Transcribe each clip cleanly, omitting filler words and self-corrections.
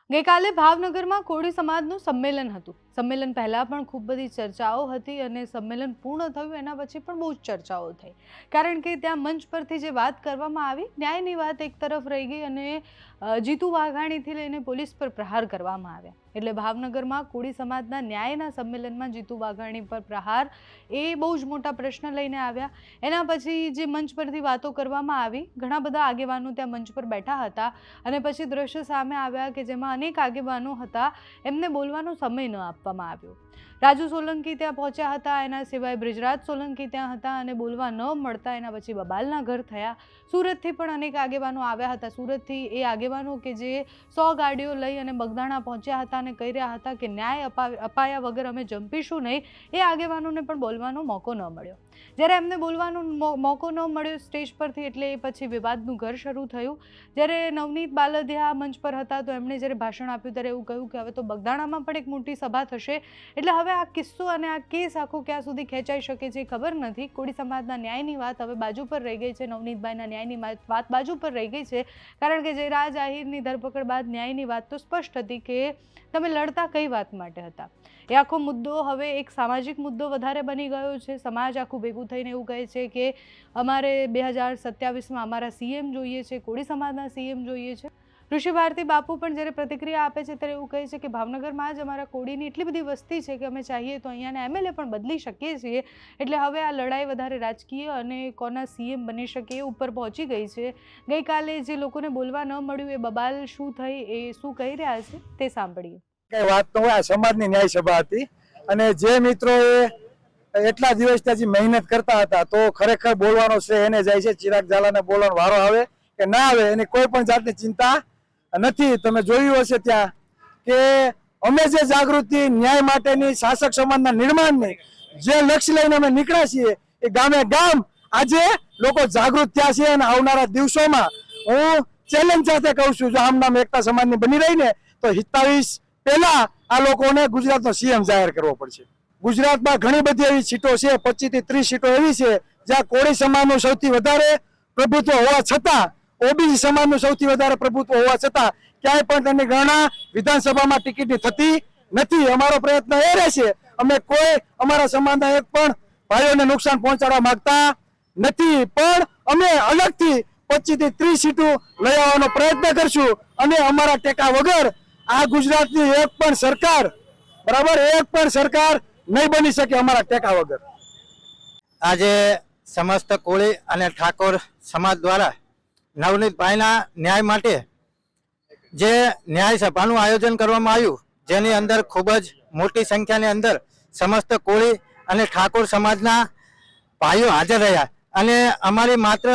ગઈકાલે ભાવનગરમાં કોળી સમાજનું સંમેલન હતું। સંમેલન પહેલા પણ ખૂબ બધી ચર્ચાઓ હતી અને સંમેલન પૂર્ણ થયું એના પછી પણ બહુ ચર્ચાઓ થઈ, કારણ કે ત્યાં મંચ પરથી જે વાત કરવામાં આવી, ન્યાયની વાત એક તરફ રહી ગઈ અને જીતુ વાઘાણીથી લઈને પોલીસ પર પ્રહાર કરવામાં આવ્યા। એટલે ભાવનગરમાં કોળી સમાજના ન્યાયના સંમેલનમાં જીતુ વાઘાણી પર પ્રહાર એ બહુ જ મોટા પ્રશ્ન લઈને આવ્યા। એના પછી જે મંચ પરથી વાતો કરવામાં આવી, ઘણા બધા આગેવાનો ત્યાં મંચ પર બેઠા હતા અને પછી દ્રશ્ય સામે આવ્યા કે જેમાં અનેક આગેવાનો હતા, એમને બોલવાનો સમય ન આપવામાં આવ્યો। રાજુ સોલંકી ત્યાં પહોંચ્યા હતા, એના સિવાય બ્રિજરાજ સોલંકી ત્યાં હતા અને બોલવા ન મળતા એના પછી બબાલના ઘર થયા। સુરતથી પણ અનેક આગેવાનો આવ્યા હતા। સુરતથી એ આગેવાનો કે જે 100 ગાડીઓ લઈ અને બગદાણા પહોંચ્યા હતા અને કહી રહ્યા હતા કે ન્યાય અપાયા વગર અમે જંપીશું નહીં, એ આગેવાનોને પણ બોલવાનો મોકો ન મળ્યો। જ્યારે એમને બોલવાનો મોકો ન મળ્યો સ્ટેજ પરથી, એટલે એ પછી વિવાદનું ઘર શરૂ થયું। જ્યારે નવનીત બાલદિયા મંચ પર હતા તો એમણે જ્યારે ભાષણ આપ્યું ત્યારે એવું કહ્યું કે હવે તો બગદાણામાં પણ એક મોટી સભા થશે। એટલે હવે આ કિસ્સો અને આ કેસ આખો ક્યાં સુધી ખેંચાઈ શકે છે ખબર નથી। કોળી સમાજના ન્યાયની વાત હવે બાજુ પર રહી ગઈ છે, નવનીતભાઈના ન્યાયની વાત બાજુ પર રહી ગઈ છે, કારણ કે જયરાજ આહિરની ધરપકડ બાદ ન્યાયની વાત તો સ્પષ્ટ હતી કે તમે લડતા કઈ વાત માટે હતા। એ આખો મુદ્દો હવે એક સામાજિક મુદ્દો વધારે બની ગયો છે। સમાજ આખું ભેગું થઈને એવું કહે છે કે અમારે 2027માં અમારા સીએમ જોઈએ છે, કોળી સમાજના સીએમ જોઈએ છે। ઋષિ ભારતી બાપુ પણ જ્યારે પ્રતિક્રિયા આપે છે ત્યારે એવું કહે છે કે ભાવનગરમાં જ અમારા કોળીની એટલી બધી વસ્તી છે કે અમે ચાહીએ તો અહીંયાના એમએલએ પણ બદલી શકીએ છીએ। એટલે હવે આ લડાઈ વધારે રાજકીય અને કોના સીએમ બની શકે એ ઉપર પહોંચી ગઈ છે। ગઈકાલે જે લોકોને બોલવા ન મળ્યું એ બબાલ શું થઈ, એ શું કહી રહ્યા છે તે સાંભળીએ। કઈ વાત તો હોય, સમાજની ન્યાય સભા હતી અને જે મિત્રોએ એટલા દિવસ ત્યાં મહેનત કરતા હતા તો ખરેખર બોલવાનો શ્રેય એને જાય છે। ચિરાગ ઝાલાને બોલવાનો વારો આવે કે ના આવે એની કોઈ પણ જાતની ચિંતા નથી। તમે જોયું હશે ત્યાં કે અમે જે જાગૃતિ ન્યાય માટેની, શાસક સમાજના નિર્માણની જે લક્ષ્ય લઈને અમે નીકળ્યા છીએ, એ ગામે ગામ આજે લોકો જાગૃત થયા છે અને આવનારા દિવસોમાં હું ચેલેન્જ સાથે કહું છું, જો આમ નામ એકતા સમાજની બની રહી ને તો 27 પહેલા આ લોકોને ગુજરાતનો સીએમ જાહેર કરવો પડશે। ગુજરાતમાં ઘણી બધી એવી સીટો છે, 25 થી 30 સીટો એવી છે જ્યાં કોળી સમાજનું સૌથી વધારે પ્રભુત્વ હોવા છતાં, ઓબીસી સમાજનું સૌથી વધારે પ્રભુત્વ હોવા છતાં ક્યાંય પણ તેની ગણના વિધાનસભામાં ટિકિટની થતી નથી। અમારો પ્રયત્ન એ રહેશે, અમે કોઈ અમારા સમાજના એક પણ ભાઈઓને નુકસાન પહોંચાડવા માંગતા નથી, પણ અમે અલગથી 25 થી 30 સીટો લઈ આવવાનો પ્રયત્ન કરશું અને અમારા ટેકા વગર આ ગુજરાતની એક પણ સરકાર, બરાબર, એક પણ સરકાર નહીં બની શકે અમારા ટેકા વગર। આજે સમસ્ત કોળી અને ઠાકોર સમાજ દ્વારા નવનીતભાઈના ન્યાય માટે જે ન્યાય સભાનું આયોજન કરવામાં આવ્યું, જેની અંદર ખૂબ જ મોટી સંખ્યાની અંદર સમસ્ત કોળી અને ઠાકોર સમાજના ભાઈઓ હાજર રહ્યા અને અમારી માત્ર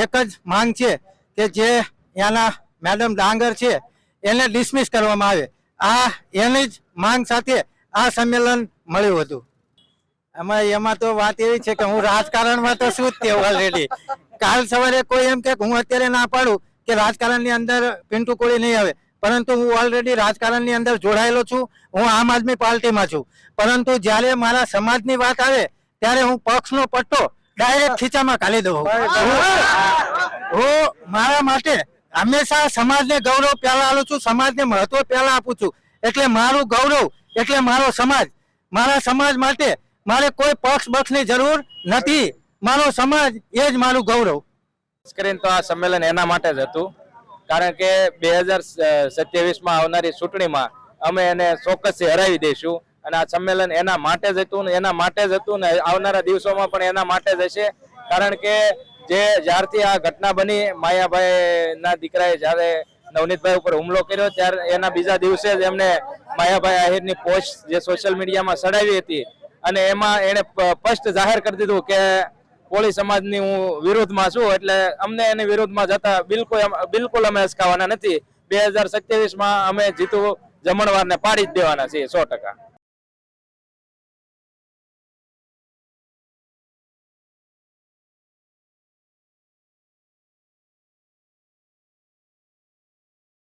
એક જ માંગ છે કે જે ત્યાંના મેડમ ડાંગર છે એને ડિસમિસ કરવામાં આવે। આ એની જ માંગ સાથે આ સંમેલન મળ્યું હતું। એમાં તો વાત એવી છે કે હું રાજકારણમાં તો શું જ તે ઓલરેડી કાલ સવારે કોઈ એમ કે હું અત્યારે ના પાડું કે રાજકારણની અંદર પિન્ટુ કોળી નહીં આવે, પરંતુ હું ઓલરેડી રાજકારણની અંદર જોડાયેલો છું। હું આમ આદમી પાર્ટીમાં છું, પરંતુ જ્યારે મારા સમાજની વાત આવે ત્યારે હું પક્ષનો પટ્ટો ડાયરેક્ટ ખીચામાં ઘાલી દઉં। હું મારા માટે હંમેશા સમાજને ગૌરવ પહેલા આલું છું, સમાજને મહત્વ પહેલા આપું છું। એટલે મારું ગૌરવ એટલે મારો સમાજ। મારા સમાજ માટે મારે કોઈ પક્ષની જરૂર નથી, મારો સમાજ એ જ મારું ગૌરવ। કરીને તો આ સંમેલન એના માટે જ હતું, કારણ કે 2027માં આવનારી ચૂંટણીમાં અમે એને ચોક્કસથી હરાવી દઈશું અને આ સંમેલન એના માટે જ હતું ને આવનારા દિવસોમાં પણ એના માટે જ હશે। કારણ કે જ્યારથી આ ઘટના બની, માયાભાઈના દીકરાએ જ્યારે નવનીતભાઈ ઉપર હુમલો કર્યો ત્યારે એના બીજા દિવસે જ એમને માયાભાઈ આહિરની પોસ્ટ જે સોશિયલ મીડિયામાં ચડાવી હતી અને એમાં એને સ્પષ્ટ જાહેર કરી દીધું કે કોળી સમાજની હું વિરોધમાં છું, એટલે અમને એની વિરોધમાં જતા બિલકુલ અમે અચકાવાના નથી। 2027માં અમે જીતુ જમણવારને પાડી જ દેવાના છીએ 100%।